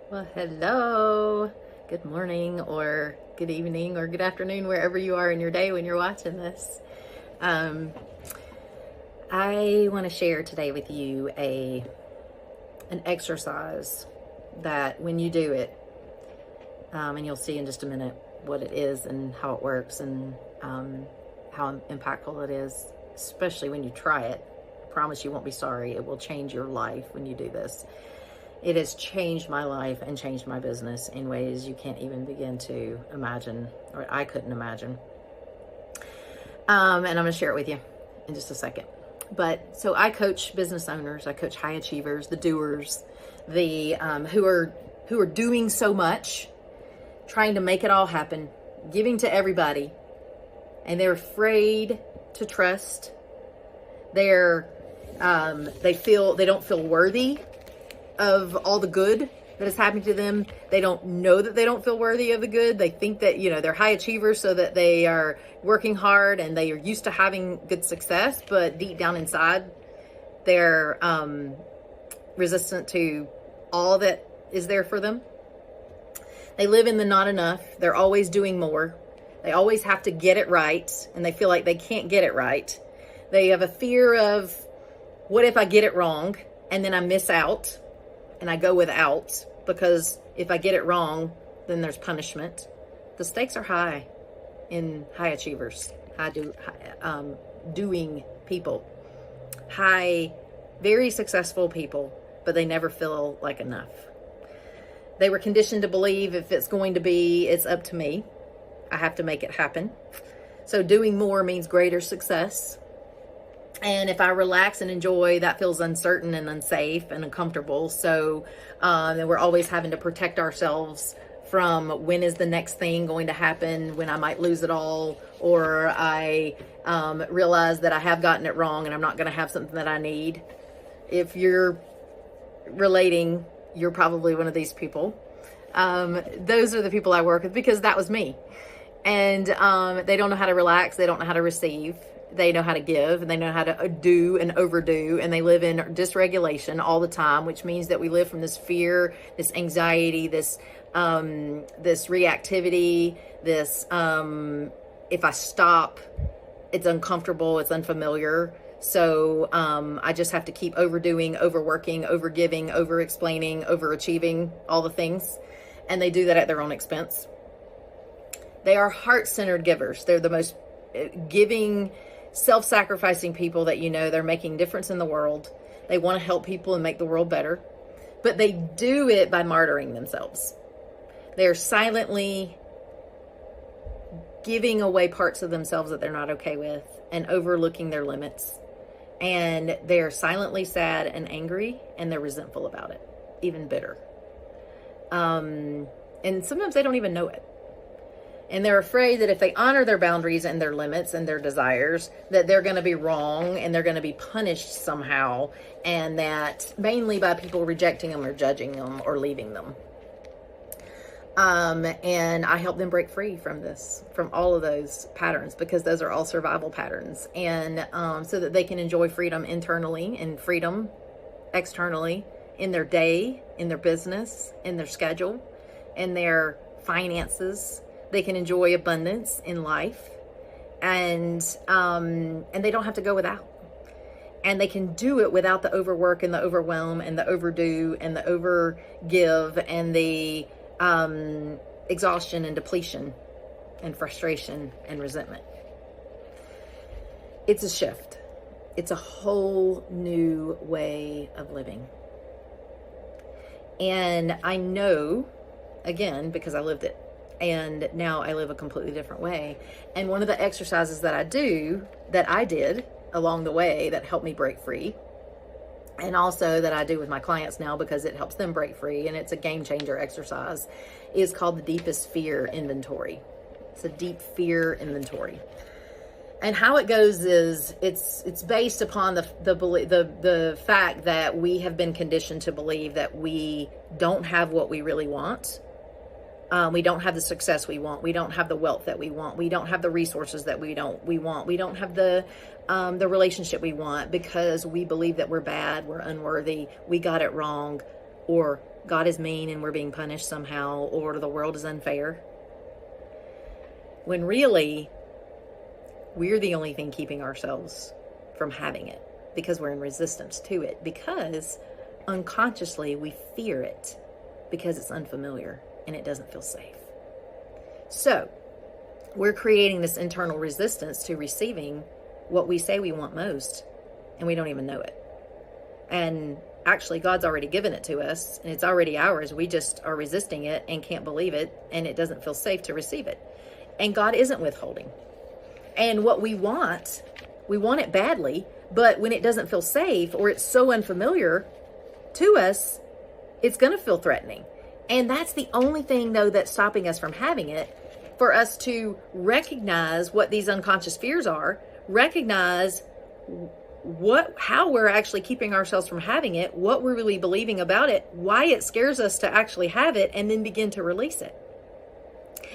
Well, hello. Good morning, or good evening, or good afternoon, wherever you are in your day when you're watching this. Um, I want to share today with you an exercise that when you do it, and you'll see in just a minute what it is and how it works and how impactful it is, especially when you try it. I promise you won't be sorry. It will change your life when you do this. It has changed my life and changed my business in ways you can't even begin to imagine, or I couldn't imagine. And I'm going to share it with you in just a second. But so I coach business owners, I coach high achievers, the doers, the who are doing so much, trying to make it all happen, giving to everybody, and they're afraid to trust. They don't feel worthy of all the good that is happening to them. They don't know that they don't feel worthy of the good. They think that, they're high achievers so that they are working hard and they are used to having good success, but deep down inside, they're resistant to all that is there for them. They live in the not enough. They're always doing more. They always have to get it right, and they feel like they can't get it right. They have a fear of, what if I get it wrong and then I miss out? And I go without, because if I get it wrong, then there's punishment. The stakes are high in high achievers, doing people, very successful people, but they never feel like enough. They were conditioned to believe if it's going to be, it's up to me. I have to make it happen. So doing more means greater success. And if I relax and enjoy, that feels uncertain and unsafe and uncomfortable. So and we're always having to protect ourselves from when is the next thing going to happen, when I might lose it all, or I realize that I have gotten it wrong and I'm not going to have something that I need. If you're relating, you're probably one of these people. Those are the people I work with, because that was me. And they don't know how to relax. They don't know how to receive. They know how to give, and they know how to do and overdo, and they live in dysregulation all the time, which means that we live from this fear, this anxiety, this reactivity, this if I stop, it's uncomfortable, it's unfamiliar. So I just have to keep overdoing, overworking, overgiving, over-explaining, overachieving, all the things. And they do that at their own expense. They are heart-centered givers. They're the most giving, self-sacrificing people that they're making a difference in the world. They want to help people and make the world better, but they do it by martyring themselves. They're silently giving away parts of themselves that they're not okay with and overlooking their limits. And they're silently sad and angry, and they're resentful about it, even bitter. And sometimes they don't even know it. And they're afraid that if they honor their boundaries and their limits and their desires, that they're going to be wrong and they're going to be punished somehow, and that mainly by people rejecting them or judging them or leaving them. And I help them break free from all of those patterns, because those are all survival patterns. And so that they can enjoy freedom internally and freedom externally, in their day, in their business, in their schedule, in their finances. They can enjoy abundance in life, and they don't have to go without. And they can do it without the overwork and the overwhelm and the overdo and the overgive and the exhaustion and depletion and frustration and resentment. It's a shift. It's a whole new way of living. And I know, again, because I lived it. And now I live a completely different way. And one of the exercises that I did along the way that helped me break free, and also that I do with my clients now because it helps them break free, and it's a game changer exercise, is called the deepest fear inventory. It's a deep fear inventory. And how it goes is it's based upon the fact that we have been conditioned to believe that we don't have what we really want. We don't have the success we want. We don't have the wealth that we want. We don't have the resources that we want. We don't have the relationship we want, because we believe that we're bad, we're unworthy, we got it wrong, or God is mean and we're being punished somehow, or the world is unfair. When really, we're the only thing keeping ourselves from having it, because we're in resistance to it, because unconsciously we fear it because it's unfamiliar and it doesn't feel safe. So we're creating this internal resistance to receiving what we say we want most, and we don't even know it. And actually, God's already given it to us, and it's already ours. We just are resisting it and can't believe it, and it doesn't feel safe to receive it. And God isn't withholding. And what we want it badly, but when it doesn't feel safe or it's so unfamiliar to us, it's going to feel threatening. And that's the only thing, though, that's stopping us from having it, for us to recognize what these unconscious fears are, recognize how we're actually keeping ourselves from having it, what we're really believing about it, why it scares us to actually have it, and then begin to release it.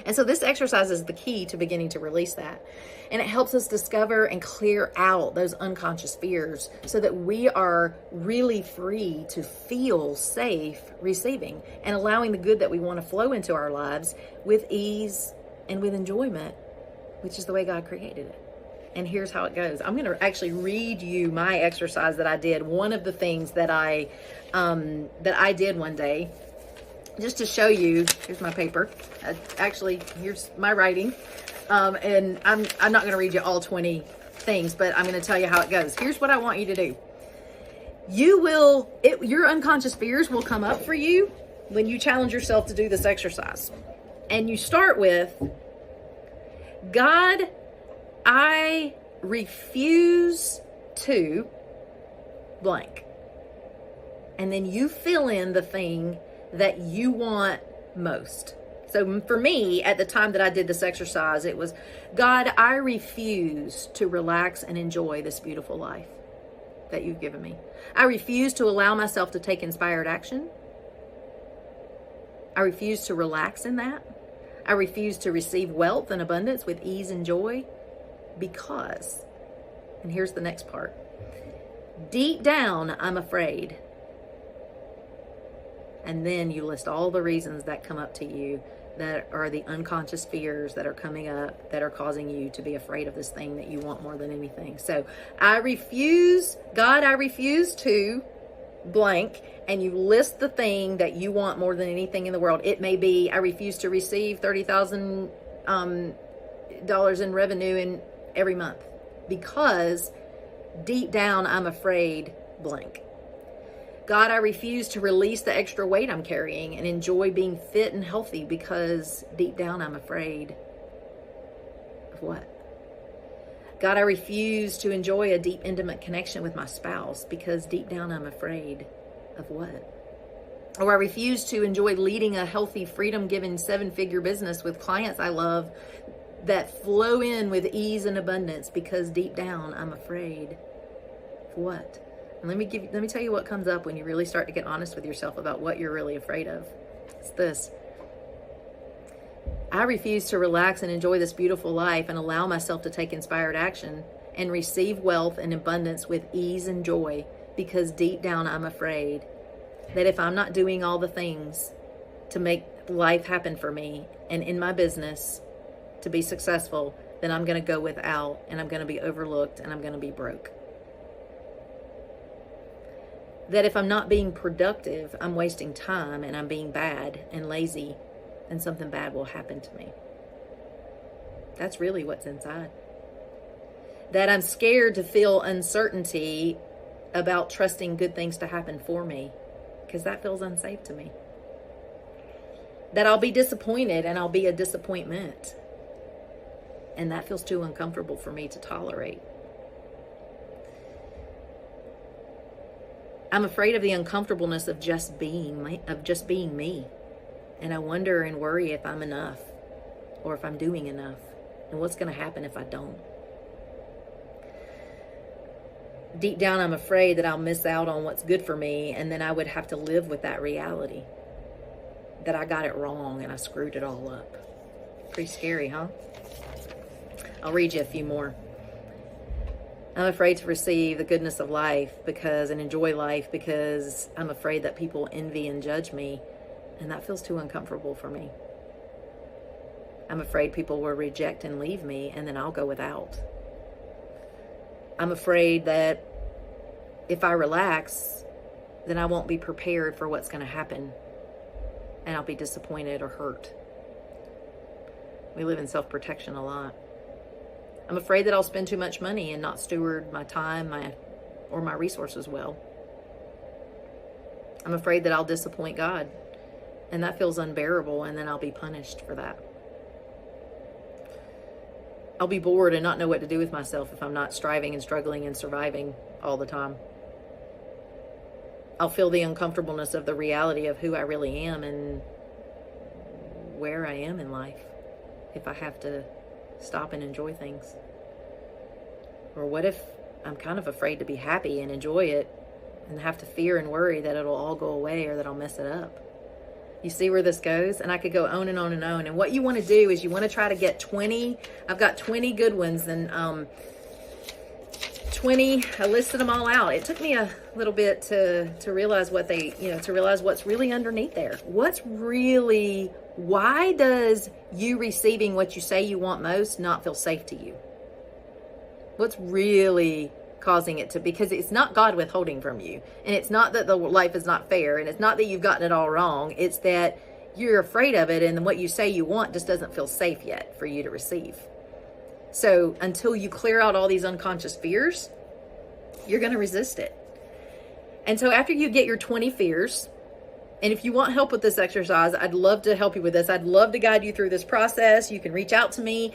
And so this exercise is the key to beginning to release that. And it helps us discover and clear out those unconscious fears so that we are really free to feel safe receiving and allowing the good that we want to flow into our lives with ease and with enjoyment, which is the way God created it. And here's how it goes. I'm going to actually read you my exercise that I did. One of the things that I did one day, just to show you. Here's my paper. Here's my writing. And I'm not going to read you all 20 things, but I'm going to tell you how it goes. Here's what I want you to do. Your unconscious fears will come up for you when you challenge yourself to do this exercise. And you start with, God, I refuse to blank. And then you fill in the thing that you want most. So for me, at the time that I did this exercise, it was, God, I refuse to relax and enjoy this beautiful life that you've given me. I refuse to allow myself to take inspired action. I refuse to relax in that. I refuse to receive wealth and abundance with ease and joy because, and here's the next part, deep down, I'm afraid. And then you list all the reasons that come up to you that are the unconscious fears that are coming up that are causing you to be afraid of this thing that you want more than anything. So I refuse to blank, and you list the thing that you want more than anything in the world. It may be, I refuse to receive $30,000 in revenue every month because deep down I'm afraid blank. God, I refuse to release the extra weight I'm carrying and enjoy being fit and healthy because deep down I'm afraid of what? God, I refuse to enjoy a deep, intimate connection with my spouse because deep down I'm afraid of what? Or I refuse to enjoy leading a healthy, freedom-giving, 7-figure business with clients I love that flow in with ease and abundance because deep down I'm afraid of what? And let me tell you what comes up when you really start to get honest with yourself about what you're really afraid of. It's this. I refuse to relax and enjoy this beautiful life and allow myself to take inspired action and receive wealth and abundance with ease and joy because deep down I'm afraid that if I'm not doing all the things to make life happen for me and in my business to be successful, then I'm going to go without and I'm going to be overlooked and I'm going to be broke. That if I'm not being productive, I'm wasting time and I'm being bad and lazy and something bad will happen to me. That's really what's inside. That I'm scared to feel uncertainty about trusting good things to happen for me because that feels unsafe to me. That I'll be disappointed and I'll be a disappointment. And that feels too uncomfortable for me to tolerate. I'm afraid of the uncomfortableness of just being me. And I wonder and worry if I'm enough or if I'm doing enough and what's going to happen if I don't. Deep down, I'm afraid that I'll miss out on what's good for me, and then I would have to live with that reality that I got it wrong and I screwed it all up. Pretty scary, huh? I'll read you a few more. I'm afraid to receive the goodness of life and enjoy life because I'm afraid that people envy and judge me, and that feels too uncomfortable for me. I'm afraid people will reject and leave me, and then I'll go without. I'm afraid that if I relax, then I won't be prepared for what's going to happen, and I'll be disappointed or hurt. We live in self-protection a lot. I'm afraid that I'll spend too much money and not steward my time or my resources well. I'm afraid that I'll disappoint God, and that feels unbearable, and then I'll be punished for that. I'll be bored and not know what to do with myself if I'm not striving and struggling and surviving all the time. I'll feel the uncomfortableness of the reality of who I really am and where I am in life if I have to stop and enjoy things. Or what if I'm kind of afraid to be happy and enjoy it and have to fear and worry that it'll all go away or that I'll mess it up? You see where this goes? And I could go on and on and on. And what you want to do is you want to try to get 20. I've got 20 good ones, and 20, I listed them all out. It took me a little bit to realize what to realize what's really underneath there. Why does you receiving what you say you want most not feel safe to you? What's really causing it to? Because it's not God withholding from you, and it's not that the life is not fair, and it's not that you've gotten it all wrong. It's that you're afraid of it, and what you say you want just doesn't feel safe yet for you to receive. So until you clear out all these unconscious fears, you're going to resist it. And so after you get your 20 fears, and if you want help with this exercise, I'd love to help you with this. I'd love to guide you through this process. You can reach out to me.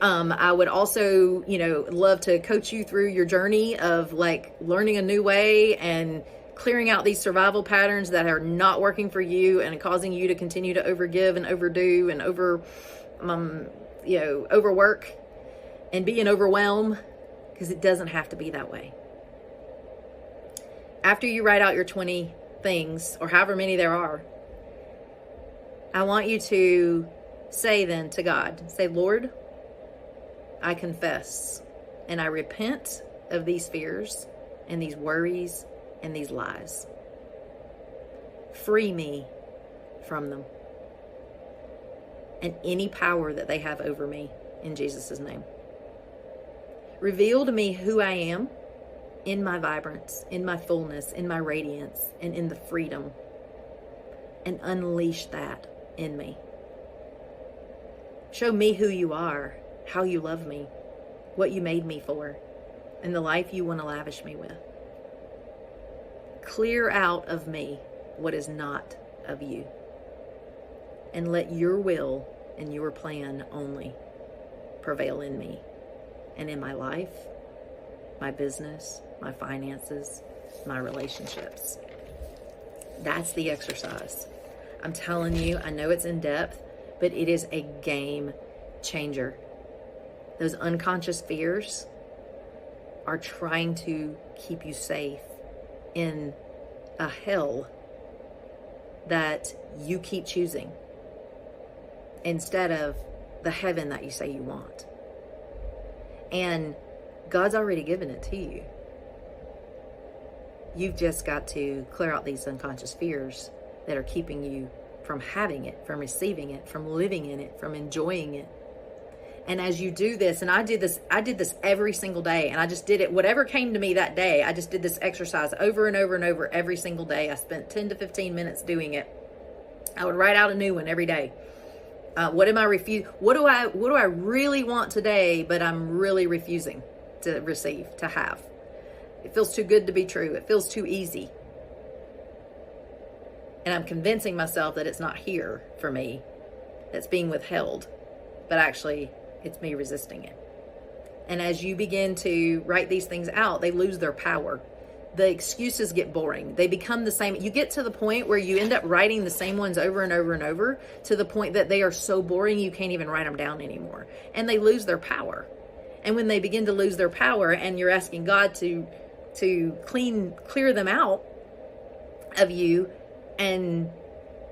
I would also, love to coach you through your journey of like learning a new way and clearing out these survival patterns that are not working for you and causing you to continue to overgive and overdo and overwork and be an overwhelm, because it doesn't have to be that way. After you write out your 20 things, or however many there are, I want you to say then to God, say, Lord, I confess and I repent of these fears and these worries and these lies. Free me from them and any power that they have over me, in Jesus' name. Reveal to me who I am in my vibrance, in my fullness, in my radiance, and in the freedom, and unleash that in me. Show me who you are, how you love me, what you made me for, and the life you want to lavish me with. Clear out of me what is not of you, and let your will and your plan only prevail in me and in my life, my business, my finances, my relationships. That's the exercise. I'm telling you, I know it's in depth, but it is a game changer. Those unconscious fears are trying to keep you safe in a hell that you keep choosing instead of the heaven that you say you want. And God's already given it to you. You've just got to clear out these unconscious fears that are keeping you from having it, from receiving it, from living in it, from enjoying it. And as you do this, and I did this every single day, and I just did it, whatever came to me that day, I just did this exercise over and over and over every single day. I spent 10 to 15 minutes doing it. I would write out a new one every day. What do I really want today, but I'm really refusing to receive, to have? It feels too good to be true. It feels too easy. And I'm convincing myself that it's not here for me, that's being withheld, but actually it's me resisting it. And as you begin to write these things out, they lose their power. The excuses get boring. They become the same. You get to the point where you end up writing the same ones over and over and over, to the point that they are so boring you can't even write them down anymore. And they lose their power. And when they begin to lose their power, and you're asking God to clear them out of you and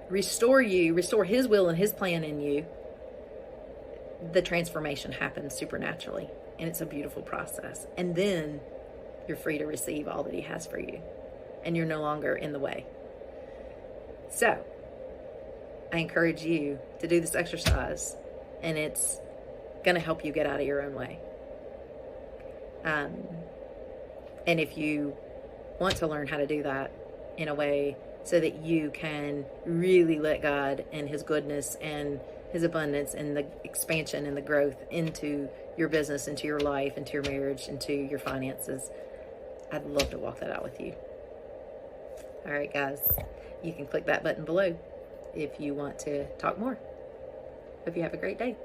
restore His will and His plan in you, the transformation happens supernaturally. And it's a beautiful process. And then you're free to receive all that he has for you. And you're no longer in the way. So, I encourage you to do this exercise. And it's going to help you get out of your own way. And if you want to learn how to do that in a way so that you can really let God and his goodness and his abundance and the expansion and the growth into your business, into your life, into your marriage, into your finances, I'd love to walk that out with you. All right, guys, you can click that button below if you want to talk more. Hope you have a great day.